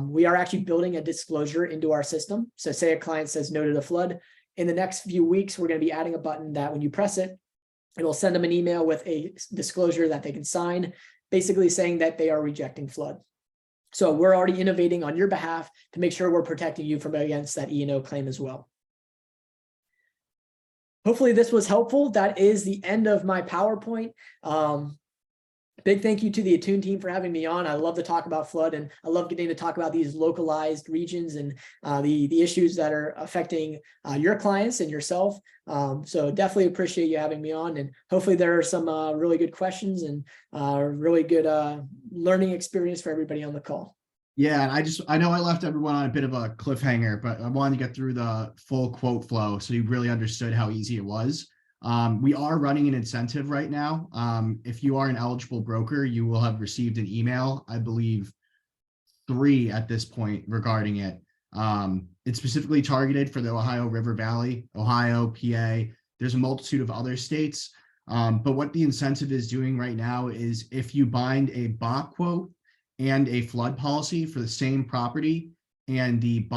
We are actually building a disclosure into our system. So say a client says no to the flood. In the next few weeks, we're going to be adding a button that when you press it, it will send them an email with a disclosure that they can sign, basically saying that they are rejecting flood. So we're already innovating on your behalf to make sure we're protecting you from against that E&O claim as well. Hopefully this was helpful. That is the end of my PowerPoint. Big thank you to the Attune team for having me on. I love to talk about flood, and I love getting to talk about these localized regions and the issues that are affecting your clients and yourself. So definitely appreciate you having me on, and hopefully there are some really good questions and really good learning experience for everybody on the call.
Yeah, and I know I left everyone on a bit of a cliffhanger, but I wanted to get through the full quote flow so you really understood how easy it was. We are running an incentive right now. If you are an eligible broker, you will have received an email, I believe 3 at this point regarding it. It's specifically targeted for the Ohio River Valley, Ohio, PA. There's a multitude of other states. But what the incentive is doing right now is if you bind a BOP quote and a flood policy for the same property and the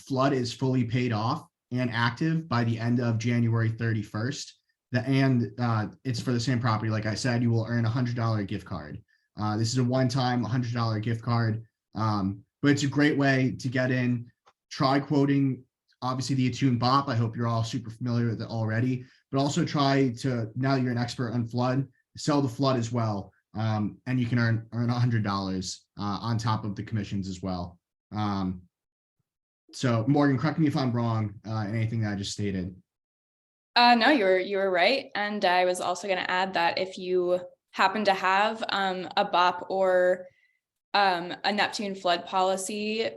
flood is fully paid off and active by the end of January 31st, it's for the same property. Like I said, you will earn a $100 gift card. This is a one-time $100 gift card, but it's a great way to get in. Try quoting, obviously, the Attune BOP. I hope you're all super familiar with it already, but also try to, now that you're an expert on flood, sell the flood as well, and you can earn $100 on top of the commissions as well. So Morgan, correct me if I'm wrong in anything that I just stated.
No, you were right. And I was also going to add that if you happen to have a BOP or a Neptune flood policy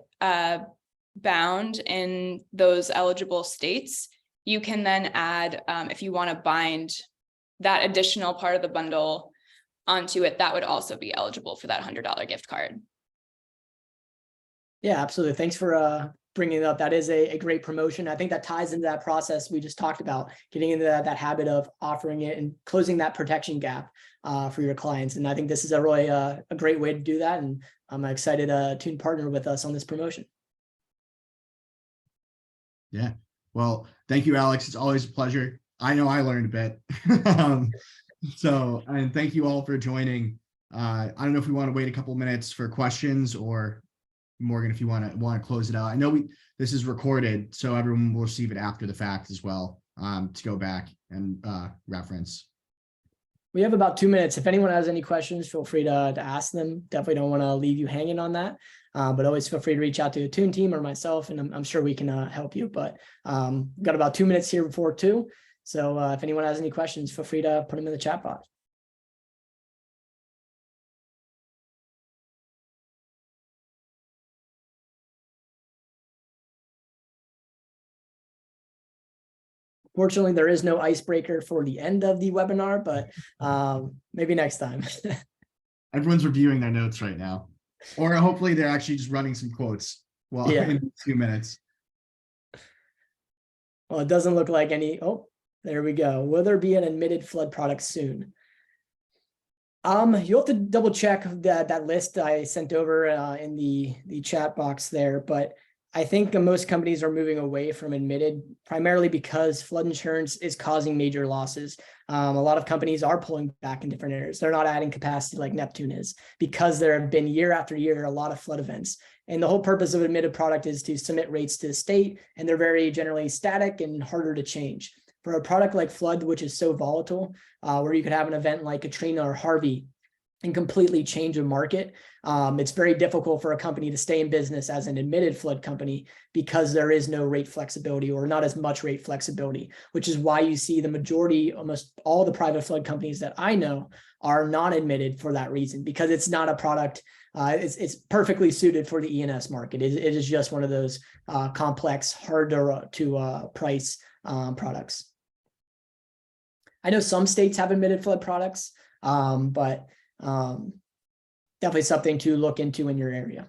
bound in those eligible states, you can then add, if you want to bind that additional part of the bundle onto it, that would also be eligible for that $100 gift card.
Yeah, absolutely. Thanks for bringing it up. That is a great promotion. I think that ties into that process we just talked about, getting into that habit of offering it and closing that protection gap for your clients. And I think this is a really a great way to do that. And I'm excited to partner with us on this promotion.
Yeah. Well, thank you, Alex. It's always a pleasure. I know I learned a bit. And thank you all for joining. I don't know if we want to wait a couple minutes for questions, or Morgan, if you want to close it out. I know this is recorded, so everyone will receive it after the fact as well, to go back and reference.
We have about 2 minutes. If anyone has any questions, feel free to ask them. Definitely don't want to leave you hanging on that, but always feel free to reach out to the Attune team or myself, and I'm sure we can help you. But got about 2 minutes here before 2. So if anyone has any questions, feel free to put them in the chat box. Fortunately, there is no icebreaker for the end of the webinar, but maybe next time.
Everyone's reviewing their notes right now, or hopefully they're actually just running some quotes in 2 minutes. Well,
it doesn't look like any. Oh, there we go. Will there be an admitted flood product soon? You'll have to double check that list I sent over in the chat box there, but I think most companies are moving away from admitted primarily because flood insurance is causing major losses. A lot of companies are pulling back in different areas. They're not adding capacity like Neptune is, because there have been year after year a lot of flood events. And the whole purpose of admitted product is to submit rates to the state, and they're very generally static and harder to change. For a product like flood, which is so volatile, where you could have an event like Katrina or Harvey, and completely change a market. It's very difficult for a company to stay in business as an admitted flood company because there is no rate flexibility or not as much rate flexibility, which is why you see the majority, almost all the private flood companies that I know are non-admitted for that reason, because it's not a product. It's perfectly suited for the E&S market. It is just one of those complex, hard to price products. I know some states have admitted flood products, but definitely something to look into in your area.